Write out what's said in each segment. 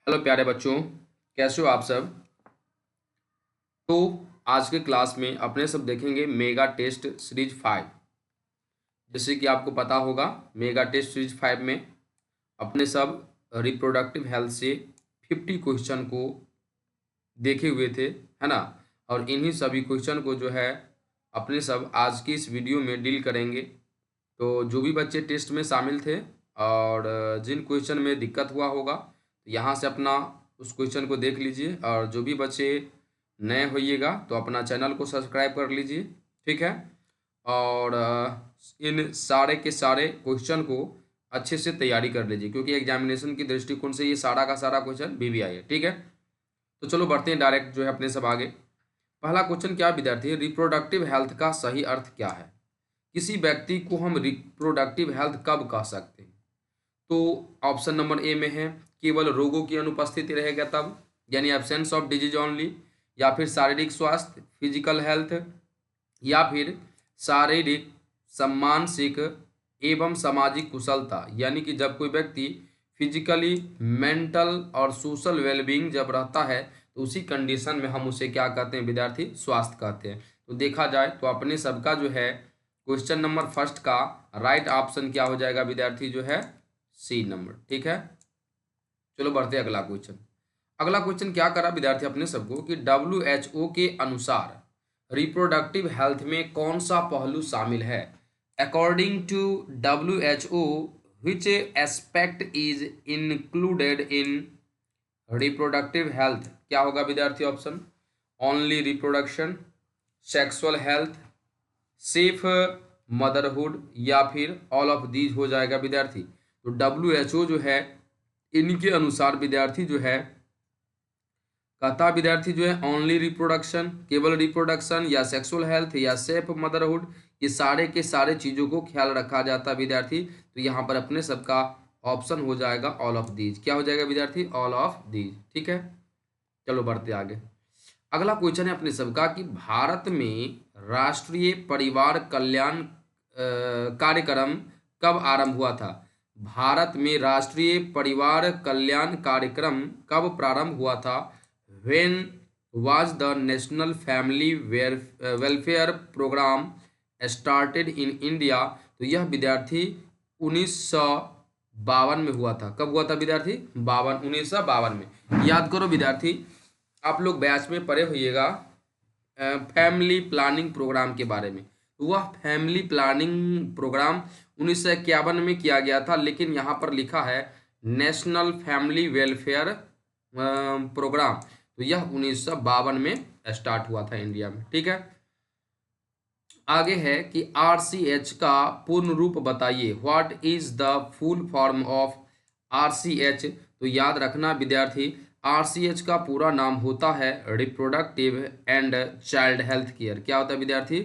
Hello प्यारे बच्चों, कैसे हो आप सब। तो आज के क्लास में अपने सब देखेंगे मेगा टेस्ट सीरीज 5। जैसे कि आपको पता होगा, मेगा टेस्ट सीरीज 5 में अपने सब रिप्रोडक्टिव हेल्थ से 50 क्वेश्चन को देखे हुए थे, है ना। और इन्हीं सभी क्वेश्चन को जो है अपने सब आज की इस वीडियो में डील करेंगे। तो जो भी बच्चे टेस्ट में शामिल थे और जिन क्वेश्चन में दिक्कत हुआ होगा, तो यहाँ से अपना उस क्वेश्चन को देख लीजिए। और जो भी बच्चे नए होइएगा तो अपना चैनल को सब्सक्राइब कर लीजिए, ठीक है। और इन सारे के सारे क्वेश्चन को अच्छे से तैयारी कर लीजिए, क्योंकि एग्जामिनेशन की दृष्टिकोण से ये सारा का सारा क्वेश्चन VVI है, ठीक है। तो चलो बढ़ते हैं डायरेक्ट जो है अपने सब आगे। पहला क्वेश्चन क्या विद्यार्थी, रिप्रोडक्टिव हेल्थ का सही अर्थ क्या है। किसी व्यक्ति को हम रिप्रोडक्टिव हेल्थ कब कह सकते हैं। तो ऑप्शन नंबर ए में है केवल रोगों की अनुपस्थिति रहेगा तब, यानी एब्सेंस ऑफ डिजीज ओनली, या फिर शारीरिक स्वास्थ्य फिजिकल हेल्थ, या फिर शारीरिक मानसिक एवं सामाजिक कुशलता, यानी कि जब कोई व्यक्ति फिजिकली मेंटल और सोशल वेलबींग जब रहता है तो उसी कंडीशन में हम उसे क्या कहते हैं विद्यार्थी, स्वास्थ्य कहते हैं। तो देखा जाए तो अपने सबका जो है क्वेश्चन नंबर फर्स्ट का राइट ऑप्शन क्या हो जाएगा विद्यार्थी, जो है सी नंबर, ठीक है। चलो बढ़ते हैं अगला क्वेश्चन। अगला क्वेश्चन क्या करा विद्यार्थी अपने सबको कि WHO के अनुसार रिप्रोडक्टिव हेल्थ में कौन सा पहलू शामिल है। According to WHO, which aspect is included in reproductive health. क्या होगा विद्यार्थी option, only reproduction, sexual health, safe motherhood, या फिर ऑल ऑफ दीज हो जाएगा विद्यार्थी। तो WHO जो है इनके अनुसार विद्यार्थी जो है कहता विद्यार्थी जो है ओनली रिप्रोडक्शन, केवल रिप्रोडक्शन, या सेक्सुअल हेल्थ, या सेफ मदरहुड, ये सारे के सारे चीज़ों को ख्याल रखा जाता है विद्यार्थी। तो यहाँ पर अपने सबका ऑप्शन हो जाएगा ऑल ऑफ दीज। क्या हो जाएगा विद्यार्थी, ऑल ऑफ दीज, ठीक है। चलो बढ़ते आगे। अगला क्वेश्चन है अपने सबका कि भारत में राष्ट्रीय परिवार कल्याण कार्यक्रम कब आरंभ हुआ था। भारत में राष्ट्रीय परिवार कल्याण कार्यक्रम कब प्रारंभ हुआ था। When was the national family welfare programme started in India. तो यह विद्यार्थी 1952 में हुआ था। कब हुआ था विद्यार्थी, 1952 में। याद करो विद्यार्थी, आप लोग बैच में पढ़े होइएगा फैमिली प्लानिंग प्रोग्राम के बारे में। वह फैमिली प्लानिंग प्रोग्राम 1951 में किया गया था, लेकिन यहाँ पर लिखा है नेशनल फैमिली वेलफेयर प्रोग्राम। तो यह 1952 में स्टार्ट हुआ था इंडिया में, ठीक है। आगे है कि RCH का पूर्ण रूप बताइए। What is the full form of RCH। तो याद रखना विद्यार्थी, RCH का पूरा नाम होता है reproductive and child health care. क्या होता है विद्यार्थी,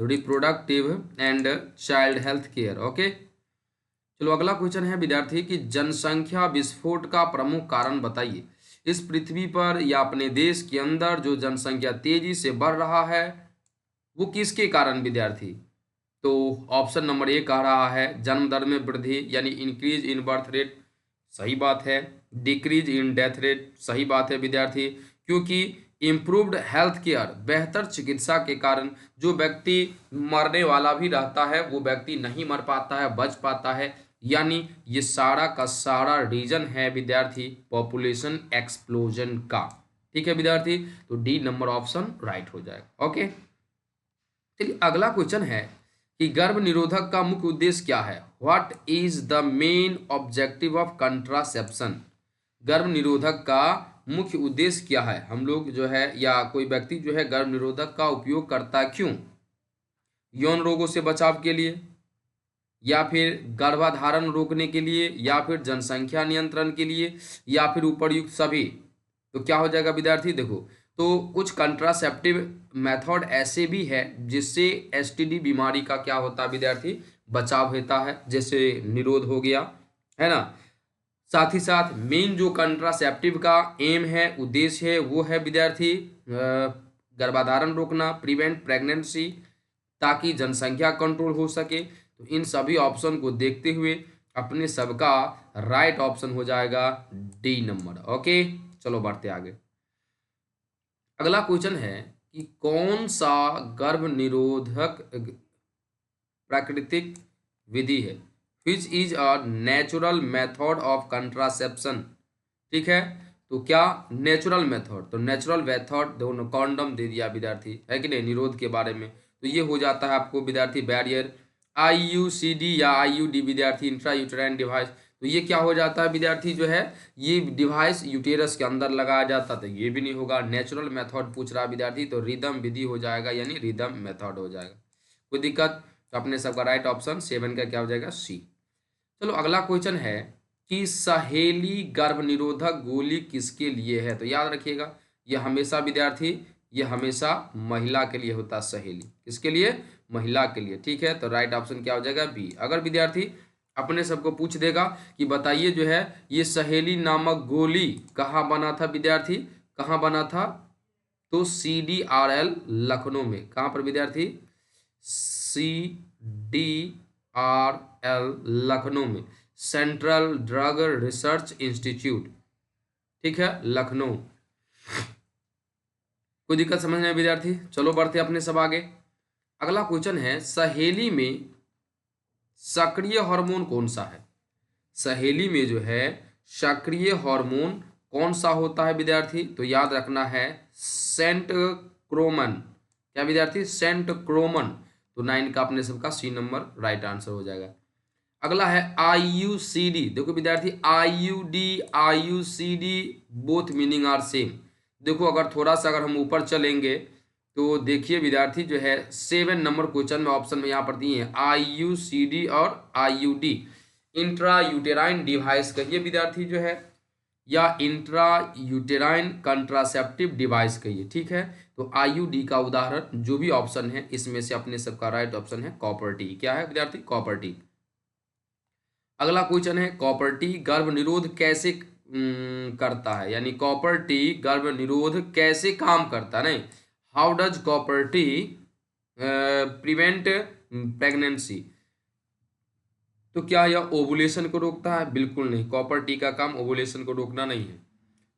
reproductive and child health care, okay. चलो अगला क्वेश्चन है विद्यार्थी कि जनसंख्या विस्फोट का प्रमुख कारण बताइए। इस पृथ्वी पर या अपने देश के अंदर जो जनसंख्या तेजी से बढ़ रहा है वो किसके कारण विद्यार्थी। तो ऑप्शन नंबर ए कह रहा है जन्म दर में वृद्धि, यानी इंक्रीज इन बर्थ रेट, सही बात है। डिक्रीज इन डेथ रेट, सही बात है विद्यार्थी। क्योंकि इम्प्रूव्ड हेल्थ केयर, बेहतर चिकित्सा के कारण जो व्यक्ति मरने वाला भी रहता है वो व्यक्ति नहीं मर पाता है, बच पाता है। यानी ये सारा का सारा रीजन है विद्यार्थी पॉपुलेशन एक्सप्लोजन का, ठीक है विद्यार्थी। तो डी नंबर ऑप्शन राइट हो जाएगा, ओके। चलिए अगला क्वेश्चन है कि गर्भ निरोधक का मुख्य उद्देश्य क्या है। What is the main objective of contraception. गर्भ निरोधक का मुख्य उद्देश्य क्या है। हम लोग जो है या कोई व्यक्ति जो है गर्भ निरोधक का उपयोग करता है क्यों, यौन रोगों से बचाव के लिए, या फिर गर्भाधारण रोकने के लिए, या फिर जनसंख्या नियंत्रण के लिए, या फिर उपरयुक्त सभी। तो क्या हो जाएगा विद्यार्थी, देखो तो कुछ कंट्रासेप्टिव मेथड ऐसे भी है जिससे STD बीमारी का क्या होता है विद्यार्थी, बचाव होता है, जैसे निरोध हो गया, है ना। साथ ही साथ मेन जो कंट्रासेप्टिव का एम है, उद्देश्य है, वो है विद्यार्थी गर्भाधारण रोकना, प्रिवेंट प्रेगनेंसी, ताकि जनसंख्या कंट्रोल हो सके। तो इन सभी ऑप्शन को देखते हुए अपने सबका राइट ऑप्शन हो जाएगा डी नंबर। ओके, चलो बढ़ते आगे। अगला क्वेश्चन है कि कौन सा गर्भ निरोधक प्राकृतिक विधि है, which is a natural method of contraception. ठीक है, तो क्या नेचुरल मेथड, तो नेचुरल मेथड दोनों कॉन्डम दे दिया विद्यार्थी, है कि नहीं, निरोध के बारे में। तो ये हो जाता है आपको विद्यार्थी बैरियर। आईयूसीडी या आईयूडी विद्यार्थी इंट्रा यूटेराइन डिवाइस, तो ये क्या हो जाता है विद्यार्थी जो है, ये डिवाइस यूटेरस के अंदर लगाया जाता, तो ये भी नहीं होगा। नेचुरल मेथड पूछ रहा विद्यार्थी, तो रिदम विधि हो जाएगा, यानी रिदम मेथड हो जाएगा। कोई दिक्कत, तो अपने सबका राइट ऑप्शन 7 का क्या हो जाएगा, सी। चलो अगला क्वेश्चन है कि सहेली गर्भ निरोधक गोली किसके लिए है, तो याद रखिएगा यह हमेशा विद्यार्थी, यह हमेशा महिला के लिए होता है। सहेली किसके लिए, महिला के लिए। ठीक है, तो राइट ऑप्शन क्या हो जाएगा, बी। अगर विद्यार्थी अपने सबको पूछ देगा कि बताइए जो है ये सहेली नामक गोली कहाँ बना था विद्यार्थी, कहाँ बना था, तो CDRL लखनऊ में। कहाँ पर विद्यार्थी, CDRL लखनऊ में, सेंट्रल ड्रग रिसर्च इंस्टीट्यूट। ठीक है, लखनऊ। कोई दिक्कत समझ में विद्यार्थी, चलो बढ़ते अपने सब आगे। अगला क्वेश्चन है सहेली में सक्रिय हार्मोन कौन सा है। सहेली में जो है सक्रिय हार्मोन कौन सा होता है विद्यार्थी, तो याद रखना है सेंट क्रोमन। क्या विद्यार्थी, सेंट क्रोमन। तो 9 का अपने सबका सी नंबर राइट आंसर हो जाएगा। अगला है IUCD। देखो विद्यार्थी IUD IUCD both meaning are same. देखो अगर थोड़ा सा अगर हम ऊपर चलेंगे तो देखिए विद्यार्थी जो है 7 नंबर क्वेश्चन में ऑप्शन में यहाँ पर दिए हैं IUCD और IUD। इंट्रा यूटेराइन डिवाइस कहिए विद्यार्थी जो है, या इंट्रा यूटेराइन कंट्रासेप्टिव डिवाइस कहिए। ठीक है, तो IUD का उदाहरण जो भी ऑप्शन है इसमें से अपने सबका राइट ऑप्शन है कॉपर टी। क्या है विद्यार्थी, कॉपर टी। अगला क्वेश्चन है कॉपर टी गर्भ निरोध कैसे करता है, यानी कॉपर टी गर्भ निरोध कैसे काम करता है, नहीं, how does copper T prevent pregnancy. तो क्या यह ओवुलेशन को रोकता है, बिल्कुल नहीं, कॉपर टी का काम ओवुलेशन को रोकना नहीं है।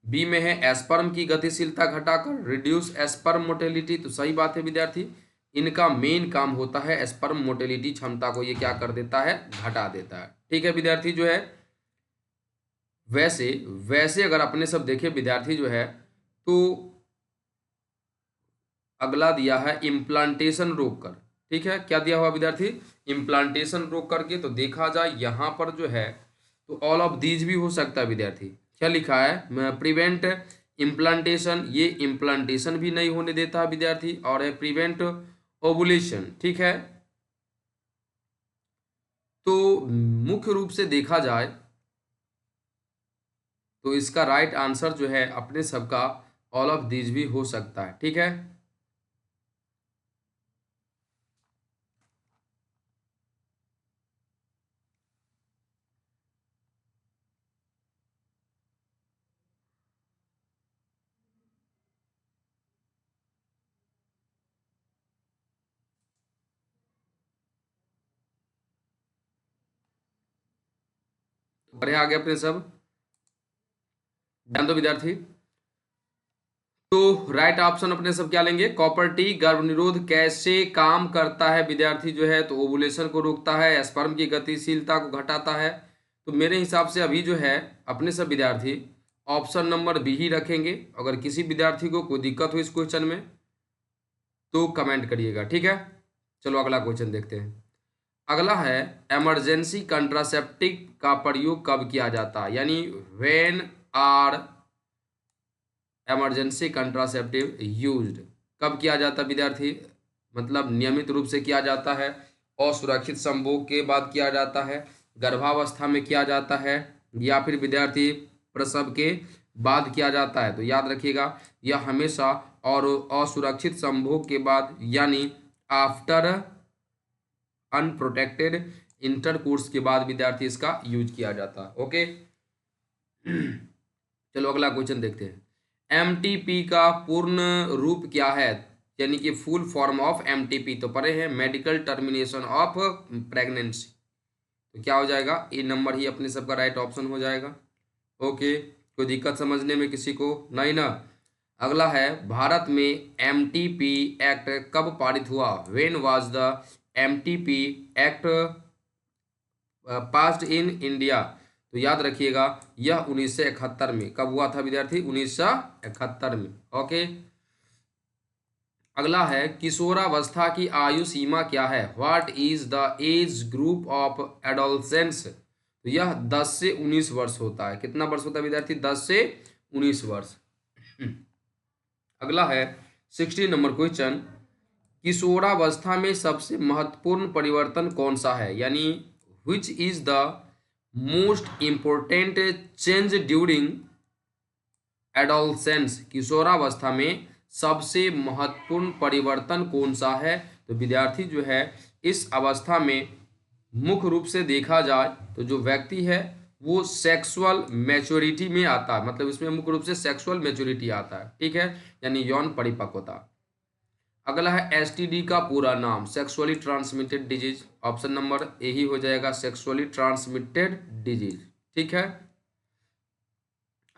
बी में है एस्पर्म की गतिशीलता घटाकर रिड्यूस एस्पर्म मोटेलिटी, तो सही बात है विद्यार्थी, इनका मेन काम होता है एस्पर्म मोटेलिटी क्षमता को ये क्या कर देता है, घटा देता है। ठीक है विद्यार्थी जो है, वैसे वैसे अगर अपने सब देखें विद्यार्थी जो है, तो अगला दिया है इम्प्लांटेशन रोककर। ठीक है, क्या दिया हुआ विद्यार्थी, इम्प्लांटेशन रोक करके। तो देखा जाए यहाँ पर जो है तो ऑल ऑफ दीज भी हो सकता है विद्यार्थी। क्या लिखा है, प्रिवेंट इम्प्लांटेशन, ये इम्प्लांटेशन भी नहीं होने देता है विद्यार्थी, और है प्रिवेंट ओवुलेशन। ठीक है, तो मुख्य रूप से देखा जाए तो इसका राइट आंसर जो है अपने सबका ऑल ऑफ दीज भी हो सकता है। ठीक है, बढ़िया आगे अपने सब ध्यान दो विद्यार्थी। तो राइट ऑप्शन अपने सब क्या लेंगे, कॉपर टी गर्भ निरोध कैसे काम करता है विद्यार्थी जो है, तो ओवुलेशन को रोकता है, स्पर्म की गतिशीलता को घटाता है। तो मेरे हिसाब से अभी जो है अपने सब विद्यार्थी ऑप्शन नंबर बी ही रखेंगे। अगर किसी विद्यार्थी को कोई दिक्कत हो इस क्वेश्चन में तो कमेंट करिएगा। ठीक है, चलो अगला क्वेश्चन देखते हैं। अगला है इमरजेंसी कंट्रासेप्टिव का प्रयोग कब किया जाता है, यानी when are emergency contraceptive used, कब किया जाता है विद्यार्थी, मतलब नियमित रूप से किया जाता है, असुरक्षित संभोग के बाद किया जाता है, गर्भावस्था में किया जाता है, या फिर विद्यार्थी प्रसव के बाद किया जाता है। तो याद रखिएगा यह हमेशा और असुरक्षित संभोग के बाद, यानी आफ्टर अनप्रोटेक्टेड इंटरकोर्स के बाद विद्यार्थी इसका यूज किया जाता है। ओके, चलो अगला क्वेश्चन देखते हैं। MTP का पूर्ण रूप क्या है, यानी कि फुल फॉर्म ऑफ MTP, तो पढ़े हैं मेडिकल टर्मिनेशन ऑफ प्रेगनेंसी। तो क्या हो जाएगा, ए नंबर ही अपने सबका राइट ऑप्शन हो जाएगा। ओके, कोई दिक्कत समझने में किसी को नहीं ना। अगला है, भारत में एमटीपी एक्ट कब पारित हुआ? When was the MTP act passed in India? तो याद रखिएगा, यह 1971 में। कब हुआ था विद्यार्थी? 1971 में। ओके, अगला है, किशोरावस्था की आयु सीमा क्या है? What is the age group of adolescents? तो यह 10 से 19 वर्ष होता है। कितना वर्ष होता है विद्यार्थी? 10 से 19 वर्ष। अगला है 16 नंबर क्वेश्चन, किशोरावस्था में सबसे महत्वपूर्ण परिवर्तन कौन सा है? यानी which is the most important change during adolescence? किशोरावस्था में सबसे महत्वपूर्ण परिवर्तन कौन सा है? तो विद्यार्थी जो है, इस अवस्था में मुख्य रूप से देखा जाए तो जो व्यक्ति है वो सेक्सुअल मैच्योरिटी में आता है। मतलब इसमें मुख्य रूप से सेक्सुअल मैच्योरिटी आता है, ठीक है, यानी यौन परिपक्वता। अगला है, एसटीडी का पूरा नाम? Sexually transmitted disease. Option number A ही हो जाएगा, सेक्सुअली ट्रांसमिटेड डिजीज, ठीक है।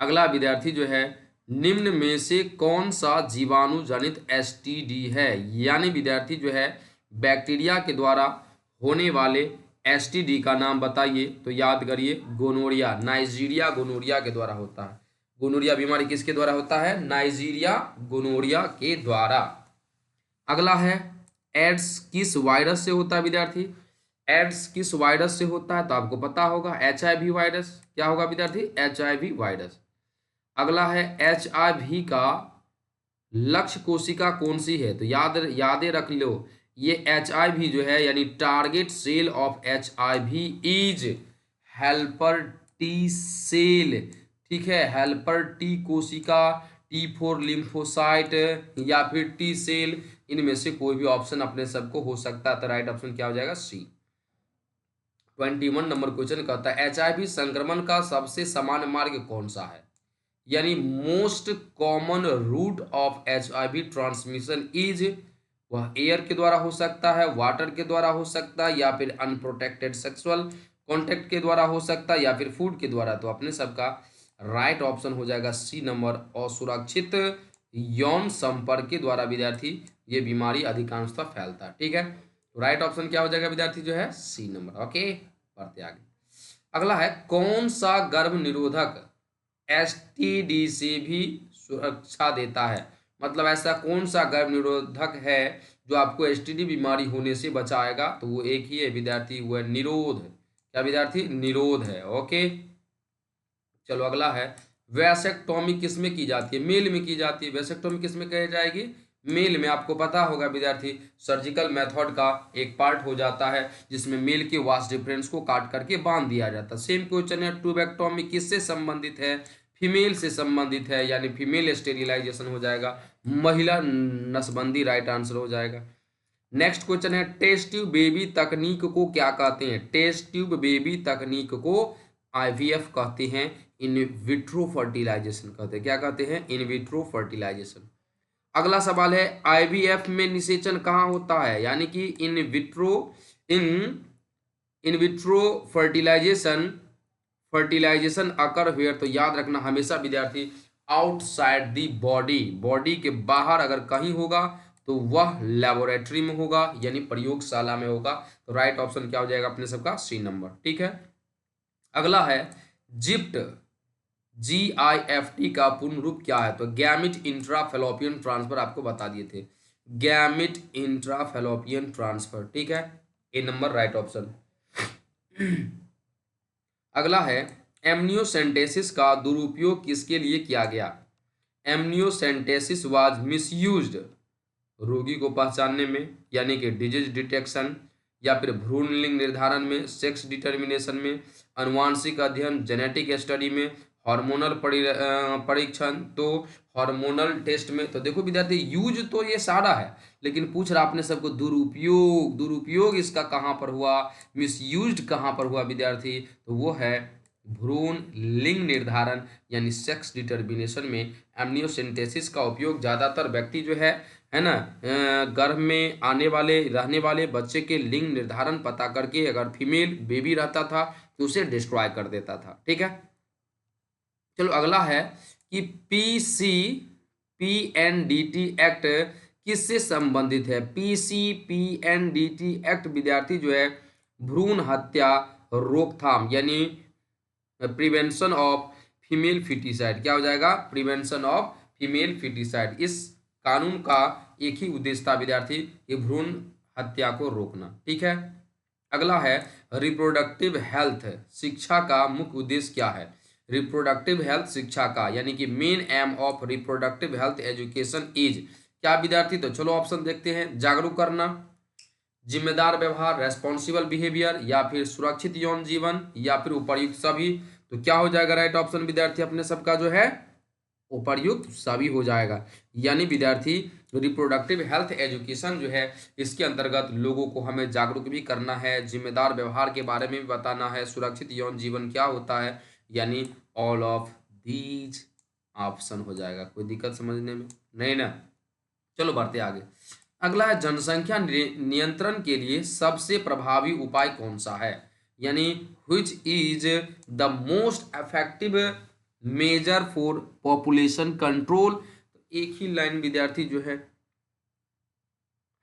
अगला विद्यार्थी जो है, निम्न में से कौन सा जीवाणु जनित एसटीडी है? यानी विद्यार्थी जो है, बैक्टीरिया के द्वारा होने वाले एसटीडी का नाम बताइए। तो याद करिए, गोनोरिया, नाइजीरिया गोनोरिया के द्वारा होता है। गोनोरिया बीमारी किसके द्वारा होता है? नाइजीरिया गोनोरिया के द्वारा। अगला है, एड्स किस वायरस से होता है विद्यार्थी? एड्स किस वायरस से होता है? तो आपको पता होगा, एचआईवी वायरस। क्या होगा विद्यार्थी? HIV virus. अगला है, एचआईवी का लक्ष्य कोशिका कौन सी है? तो यादें रख लो, ये एचआईवी जो है, यानी target cell of HIV is helper T cell, ठीक है, हेल्पर टी कोशिका, T4 लिम्फोसाइट या फिर टी सेल, इनमें से कोई भी ऑप्शन अपने सबको हो सकता है। तो राइट ऑप्शन क्या हो जाएगा? सी। 21 नंबर क्वेश्चन कहता है, एचआईवी संक्रमण का सबसे सामान्य मार्ग कौन सा है? यानी most common route of HIV transmission is, वह एयर के द्वारा हो सकता है, वाटर के द्वारा हो सकता है, या फिर अनप्रोटेक्टेड सेक्सुअल कॉन्टेक्ट के द्वारा हो सकता है, या फिर फूड के द्वारा। तो अपने सबका राइट ऑप्शन हो जाएगा सी नंबर, असुरक्षित यौन संपर्क के द्वारा विद्यार्थी ये बीमारी अधिकांशतः फैलता है, ठीक है। तो राइट ऑप्शन क्या हो जाएगा विद्यार्थी जो है? सी नंबर। ओके, बढ़ते आगे। अगला है, कौन सा गर्भ निरोधक एसटीडी से भी सुरक्षा देता है? मतलब ऐसा कौन सा गर्भ निरोधक है जो आपको एसटीडी बीमारी होने से बचाएगा? तो वो एक ही है विद्यार्थी, वो है निरोध। क्या विद्यार्थी? निरोध है। ओके, चलो अगला है, वैसेक्टोमी किस में की जाती है? मेल में की जाती है। वैसेक्टोमी किस में कही जाएगी? मेल में। आपको पता होगा विद्यार्थी, सर्जिकल मेथड का एक पार्ट हो जाता है जिसमें मेल के वास डिफरेंस को काट करके बांध दिया जाता है। सेम क्वेश्चन है, ट्यूबेक्टोमी किससे संबंधित है? फीमेल से संबंधित है, यानी फीमेल स्टेरिलाइजेशन हो जाएगा, महिला नसबंदी राइट आंसर हो जाएगा। नेक्स्ट क्वेश्चन है, टेस्ट ट्यूब बेबी तकनीक को क्या कहते हैं? टेस्ट ट्यूब बेबी तकनीक को आईवीएफ कहते हैं, इन विट्रो फर्टिलाइजेशन कहते हैं। क्या कहते हैं? In vitro fertilisation. अगला सवाल है, आईवीएफ में निषेचन कहाँ होता है? यानी कि in vitro fertilisation occur where? तो याद रखना हमेशा विद्यार्थी, आउटसाइड दी बॉडी, बॉडी के बाहर अगर कहीं होगा तो वह लेबोरेटरी में होगा, यानी प्रयोगशाला में होगा। तो राइट ऑप्शन क्या हो जाएगा अपने सबका? सी नंबर, ठीक है। अगला है, जिप्ट GIFT का पूर्ण रूप क्या है? तो गैमिट इंट्राफेलोपियन ट्रांसफर आपको बता दिए थे, गैमिट इंट्राफेलोपियन ट्रांसफर, ठीक है, ए नंबर राइट ऑप्शन। अगला है, एमनियोसेंटेसिस का दुरुपयोग किसके लिए किया गया? एमनियोसेंटेसिस वाज मिसयूज्ड रोगी को पहचानने में, यानी कि डिजीज डिटेक्शन, या फिर भ्रूण लिंग निर्धारण में, सेक्स डिटर्मिनेशन में, अनुवांशिक अध्ययन जेनेटिक स्टडी में, हार्मोनल परीक्षण तो हार्मोनल टेस्ट में। तो देखो विद्यार्थी, यूज तो ये सारा है, लेकिन पूछ रहा आपने सबको दुरुपयोग, दुरुपयोग इसका कहाँ पर हुआ, मिसयूज्ड कहाँ पर हुआ विद्यार्थी? तो वो है भ्रूण लिंग निर्धारण यानी सेक्स डिटर्मिनेशन में एमनियोसेंटेसिस का उपयोग ज़्यादातर व्यक्ति जो है ना, गर्भ में रहने वाले बच्चे के लिंग निर्धारण पता करके अगर फीमेल बेबी रहता था तो उसे डिस्ट्रॉय कर देता था। ठीक है, चलो अगला है कि पीसीपीएनडीटी एक्ट किससे संबंधित है। पीसीपीएनडीटी एक्ट विद्यार्थी जो है भ्रूण हत्या रोकथाम यानी प्रिवेंशन ऑफ फीमेल फिटिसाइड, क्या हो जाएगा, प्रिवेंशन ऑफ फीमेल फिटिसाइड। इस कानून का एक ही उद्देश्य था विद्यार्थी, ये भ्रूण हत्या को रोकना। ठीक है, अगला है रिप्रोडक्टिव हेल्थ शिक्षा का मुख्य उद्देश्य क्या है। रिप्रोडक्टिव हेल्थ शिक्षा का यानी कि main M of reproductive health education is क्या विद्यार्थी, तो चलो ऑप्शन देखते हैं। जागरूक करना, जिम्मेदार व्यवहार, रेस्पॉन्सिबल बिहेवियर, या फिर सुरक्षित यौन जीवन, या फिर उपर्युक्त सभी। तो क्या हो जाएगा राइट ऑप्शन विद्यार्थी अपने सबका जो है उपर्युक्त सभी हो जाएगा। यानी विद्यार्थी रिप्रोडक्टिव हेल्थ एजुकेशन जो है इसके अंतर्गत लोगों को हमें जागरूक भी करना है, जिम्मेदार व्यवहार के बारे में भी बताना है, सुरक्षित यौन जीवन क्या होता है, यानी ऑल ऑफ दीज ऑप्शन हो जाएगा। कोई दिक्कत समझने में नहीं ना। चलो बढ़ते आगे। अगला है जनसंख्या नियंत्रण के लिए सबसे प्रभावी उपाय कौन सा है, यानी which is the most effective measure for population control. एक ही लाइन विद्यार्थी जो है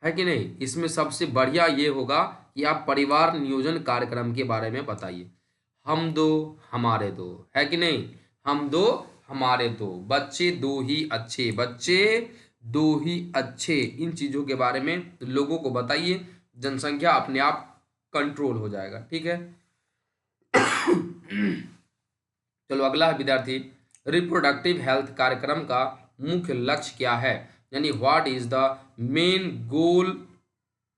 कि नहीं, इसमें सबसे बढ़िया ये होगा कि आप परिवार नियोजन कार्यक्रम के बारे में बताइए। हम दो हमारे दो, है कि नहीं, हम दो हमारे दो, बच्चे दो ही अच्छे, बच्चे दो ही अच्छे, इन चीजों के बारे में लोगों को बताइए, जनसंख्या अपने आप कंट्रोल हो जाएगा। ठीक है चलो अगला है विद्यार्थी रिप्रोडक्टिव हेल्थ कार्यक्रम का मुख्य लक्ष्य क्या है, यानी what is the main goal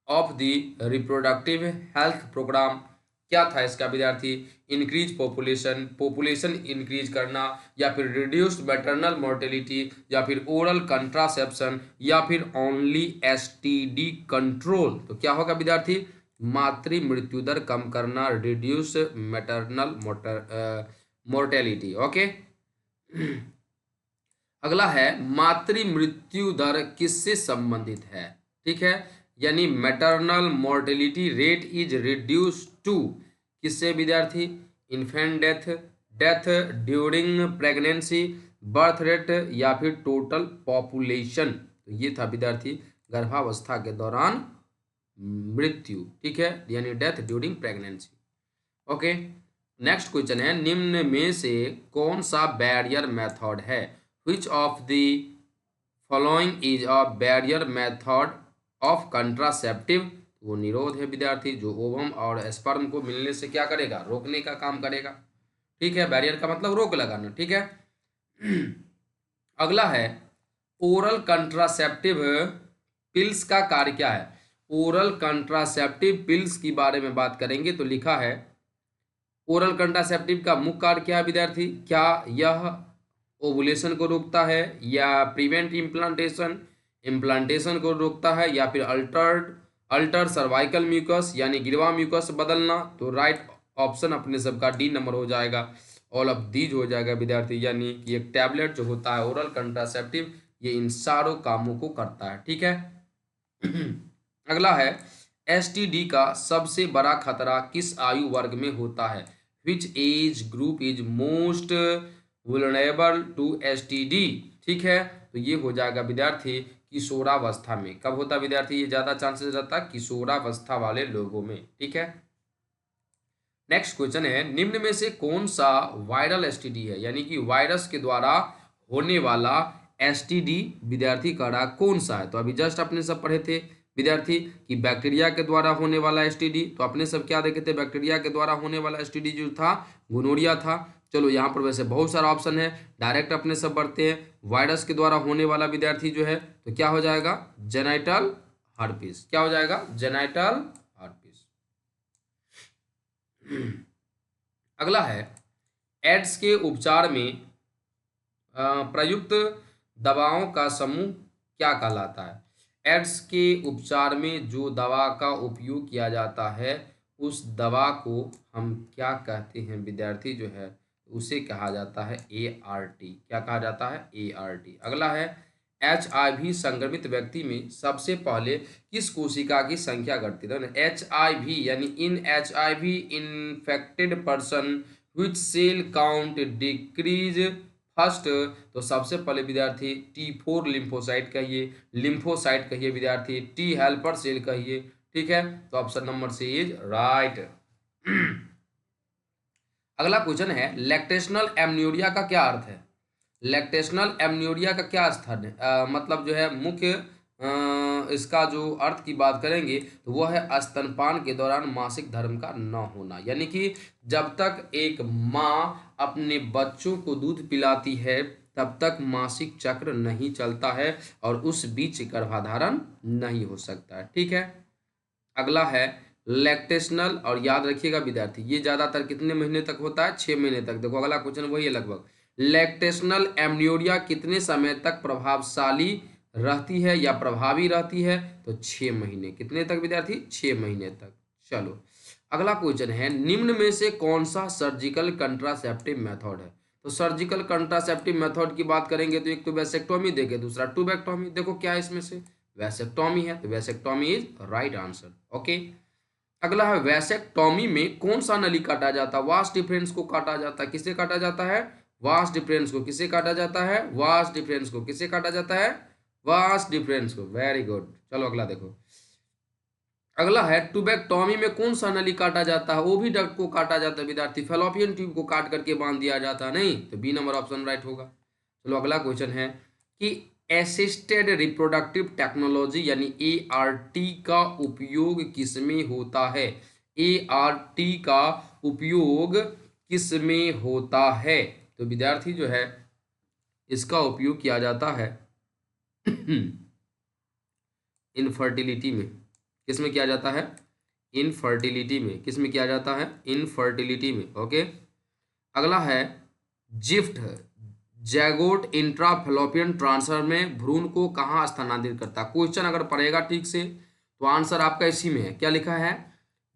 of the reproductive health programme. क्या था इसका विद्यार्थी, इंक्रीज पॉपुलेशन इंक्रीज करना, या फिर रिड्यूस्ड मैटरनल मोर्टेलिटी, या फिर ओरल कंट्रासेप्शन, या फिर ओनली एसटीडी कंट्रोल। तो क्या होगा विद्यार्थी, मातृ मृत्यु दर कम करना, रिड्यूस मैटरनल मोर्टेलिटी। ओके अगला है मातृ मृत्यु दर किससे संबंधित है। ठीक है, यानी maternal mortality rate is reduce to किससे विद्यार्थी, infant death during pregnancy, birth rate, या फिर टोटल पॉपुलेशन। तो ये था विद्यार्थी गर्भावस्था के दौरान मृत्यु। ठीक है, यानी death during pregnancy. Okay next question है निम्न में से कौन सा बैरियर मेथड है, which of the following is a barrier method of contraceptive. वो निरोध है विद्यार्थी, जो ओवम और स्पर्म को मिलने से क्या करेगा, रोकने का काम करेगा। ठीक है, बैरियर का मतलब रोक लगाना। ठीक है अगला है ओरल कंट्रासेप्टिव पिल्स का कार्य क्या है। ओरल कंट्रासेप्टिव पिल्स की बारे में बात करेंगे तो लिखा है ओरल कंट्रासेप्टिव का मुख्य कार्य क्या है विद्यार्थी, क्या यह ओवुलेशन को रोकता है, या प्रिवेंट इम्प्लांटेशन को रोकता है, या फिर अल्टर सर्वाइकल म्यूकस यानी गिरवा म्यूकस बदलना। तो राइट ऑप्शन अपने सबका डी नंबर हो जाएगा, ऑल ऑफ दीज हो जाएगा विद्यार्थी। यानी कि एक टैबलेट जो होता है ओरल कंट्रासेप्टिव ये इन सारों कामों को करता है। ठीक है अगला है एसटीडी का सबसे बड़ा खतरा किस आयु वर्ग में होता है, which age group is most vulnerable to STD. ठीक है, तो ये हो जाएगा विद्यार्थी किशोरावस्था में। कब होता विद्यार्थी, ये ज्यादा चांसेस रहता है किशोरावस्था वाले लोगों में। ठीक है नेक्स्ट क्वेश्चन है निम्न में से कौन सा वायरल एसटीडी है, यानी कि वायरस के द्वारा होने वाला एसटीडी विद्यार्थी का कौन सा है। तो अभी जस्ट अपने सब पढ़े थे विद्यार्थी कि बैक्टीरिया के द्वारा होने वाला एसटीडी, तो अपने सब क्या देखे थे, बैक्टीरिया के द्वारा होने वाला एसटीडी जो था गोनोरिया था। चलो यहाँ पर वैसे बहुत सारा ऑप्शन है, डायरेक्ट अपने सब बढ़ते हैं। वायरस के द्वारा होने वाला विद्यार्थी जो है तो क्या हो जाएगा, जेनाइटल हर्पिस। क्या हो जाएगा, जेनाइटल हर्पिस। अगला है एड्स के उपचार में प्रयुक्त दवाओं का समूह क्या कहलाता है। एड्स के उपचार में जो दवा का उपयोग किया जाता है उस दवा को हम क्या कहते हैं विद्यार्थी जो है, उसे कहा जाता है ART। क्या कहा जाता है? ART। अगला है HIV संक्रमित व्यक्ति में सबसे पहले किस कोशिका की संख्या घटती है? HIV यानी in HIV infected person which cell count decrease first. तो सबसे पहले विद्यार्थी T4 लिम्फोसाइट कहिए, लिम्फोसाइट कहिए विद्यार्थी, T हेल्पर सेल कहिए। ठीक है, तो option number C is right. अगला क्वेश्चन है लैक्टेशनल एमन्यूरिया का क्या अर्थ है? लैक्टेशनल एमन्यूरिया का क्या स्थान है, मतलब जो है मुख्य इसका जो अर्थ की बात करेंगे तो वह है स्तनपान के दौरान मासिक धर्म का न होना। यानी कि जब तक एक माँ अपने बच्चों को दूध पिलाती है तब तक मासिक चक्र नहीं चलता है और उस बीच गर्भाधारण नहीं हो सकता है। ठीक है, अगला है लैक्टेशनल, और याद रखिएगा विद्यार्थी ये ज्यादातर कितने महीने तक होता है? 6 महीने तक। देखो अगला क्वेश्चन वही है लगभग। लैक्टेशनल एमन्यूरिया कितने समय तक प्रभावशाली रहती है या प्रभावी रहती है? तो 6 महीने। कितने तक विद्यार्थी? 6 महीने तक। चलो अगला क्वेश्चन है निम्न में से कौन सा सर्जिकल कंट्रासेप्टिव मेथड है? तो सर्जिकल कंट्रासेप्टिव मेथड की बात करेंगे तो एक तो वैसेक्टोमी देखे, दूसरा ट्यूबेक्टोमी। देखो क्या है इसमें से? वैसेक्टोमी है, तो vasectomy is right answer. Okay, अगला है वैसेक्टोमी में कौन सा नली काटा जाता है? वास डिफरेंस को काटा जाता है। किसे काटा जाता है? वास डिफरेंस को। किसे काटा जाता है? वास डिफरेंस को। किसे काटा जाता है? वास डिफरेंस को। Very good. चलो अगला देखो, अगला है ट्यूबेक्टोमी में कौन सा नली काटा जाता है? वो भी डक्ट को काटा जाता है विद्यार्थी, फेलोपियन ट्यूब को काट करके बांध दिया जाता है। नहीं, तो बी नंबर ऑप्शन राइट होगा। चलो अगला क्वेश्चन है कि असिस्टेड रिप्रोडक्टिव टेक्नोलॉजी यानी ART का उपयोग किसमें होता है? ART का उपयोग किसमें होता है? तो विद्यार्थी जो है इसका उपयोग किया जाता है इनफर्टिलिटी में। किसमें किया जाता है? इनफर्टिलिटी में। किसमें किया जाता है? इनफर्टिलिटी में। ओके, अगला है जिफ्ट जैगोट इंट्राफेलोपियन ट्रांसफर में भ्रूण को कहाँ स्थानांतरित करता है? क्वेश्चन अगर पढ़ेगा ठीक से तो आंसर आपका इसी में है। क्या लिखा है?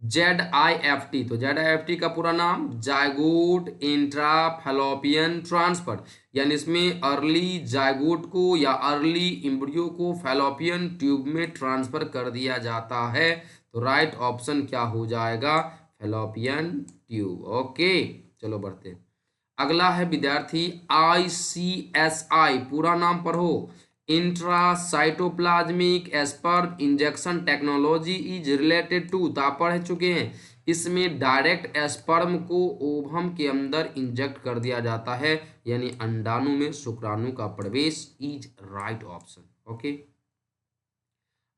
ZIFT। तो ZIFT का पूरा नाम जायगोट इंट्राफेलोपियन ट्रांसफर, यानी इसमें अर्ली जायगोट को या अर्ली इम्ब्रियो को फैलोपियन ट्यूब में ट्रांसफर कर दिया जाता है। तो राइट ऑप्शन क्या हो जाएगा? Fallopian tube. ओके, चलो बढ़ते हैं। अगला है विद्यार्थी ICSI, पूरा नाम पढ़ो। Intracytoplasmic sperm injection technology is related to, तो आप पढ़ चुके हैं। इसमें डायरेक्ट एस्पर्म को ओवम के अंदर इंजेक्ट कर दिया जाता है, यानी अंडाणु में शुक्राणु का प्रवेश इज राइट ऑप्शन। ओके,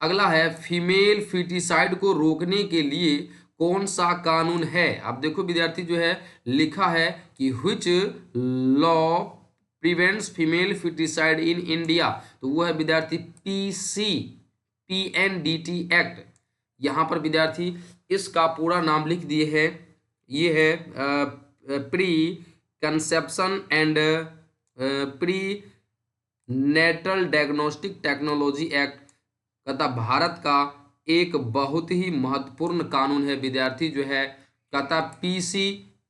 अगला है फीमेल फिटिसाइड को रोकने के लिए कौन सा कानून है? अब देखो विद्यार्थी जो है लिखा है कि which law prevents female foeticide in India, तो वो है विद्यार्थी PNDT एक्ट। यहाँ पर विद्यार्थी इसका पूरा नाम लिख दिए है, ये है preconception and prenatal diagnostic technology act कहता भारत का एक बहुत ही महत्वपूर्ण कानून है विद्यार्थी जो है, कहता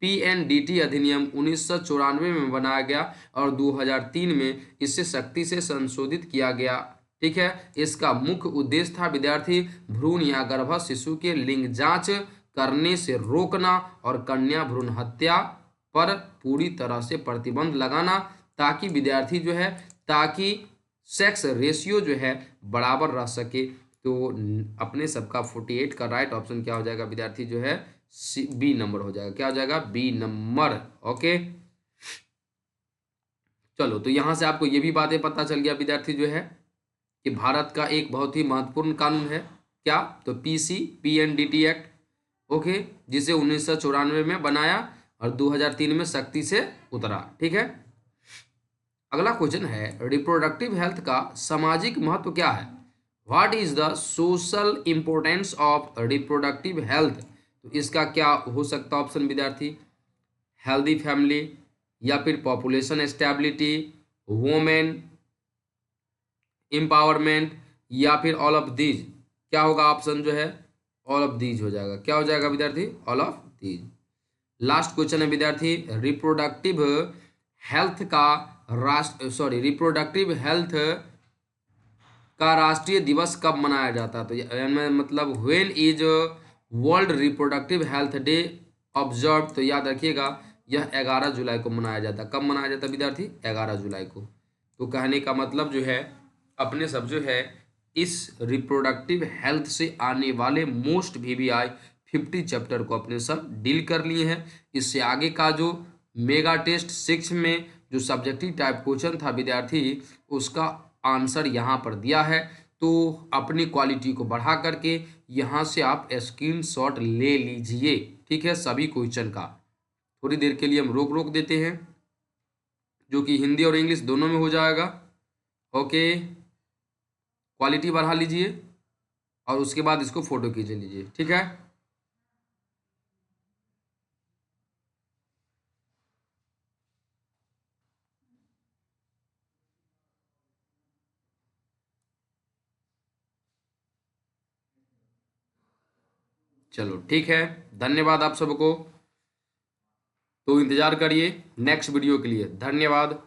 PNDT अधिनियम 1994 में बनाया गया और 2003 में इसे सख्ती से संशोधित किया गया। ठीक है, इसका मुख्य उद्देश्य था विद्यार्थी भ्रूण या गर्भस्थ शिशु के लिंग जांच करने से रोकना और कन्या भ्रूण हत्या पर पूरी तरह से प्रतिबंध लगाना, ताकि विद्यार्थी जो है ताकि सेक्स रेशियो जो है बराबर रह सके। तो अपने सबका 48 का राइट ऑप्शन क्या हो जाएगा विद्यार्थी जो है? बी नंबर हो जाएगा। क्या हो जाएगा? B number. ओके, चलो तो यहां से आपको ये भी बातें पता चल गया विद्यार्थी जो है कि भारत का एक बहुत ही महत्वपूर्ण कानून है। क्या? तो PNDT एक्ट। ओके, जिसे 1994 में बनाया और 2003 में सख्ती से उतरा। ठीक है, अगला क्वेश्चन है रिप्रोडक्टिव हेल्थ का सामाजिक महत्व क्या है? What is the social importance of reproductive health? तो इसका क्या हो सकता है ऑप्शन विद्यार्थी? हेल्दी फैमिली, या फिर पॉपुलेशन स्टेबिलिटी, वुमेन एम्पावरमेंट, या फिर ऑल ऑफ दीज। क्या होगा ऑप्शन जो है? ऑल ऑफ दीज हो जाएगा। क्या हो जाएगा विद्यार्थी? All of these. Last question है विद्यार्थी, रिप्रोडक्टिव हेल्थ का रिप्रोडक्टिव हेल्थ का राष्ट्रीय दिवस कब मनाया जाता है? तो मतलब when is world reproductive health day observe? तो याद रखिएगा यह 11 जुलाई को मनाया जाता है। कब मनाया जाता है विद्यार्थी? 11 जुलाई को। तो कहने का मतलब जो है, अपने सब जो है इस रिप्रोडक्टिव हेल्थ से आने वाले मोस्ट VVI 50 चैप्टर को अपने सब डील कर लिए हैं। इससे आगे का जो मेगा टेस्ट 6 में जो सब्जेक्टिव टाइप क्वेश्चन था विद्यार्थी, उसका आंसर यहाँ पर दिया है। तो अपनी क्वालिटी को बढ़ा करके यहाँ से आप स्क्रीनशॉट ले लीजिए, ठीक है, सभी क्वेश्चन का। थोड़ी देर के लिए हम रोक देते हैं, जो कि हिंदी और इंग्लिश दोनों में हो जाएगा। ओके, क्वालिटी बढ़ा लीजिए और उसके बाद इसको फोटो खींच लीजिए, ठीक है। चलो ठीक है, धन्यवाद आप सबको। तो इंतजार करिए नेक्स्ट वीडियो के लिए। धन्यवाद।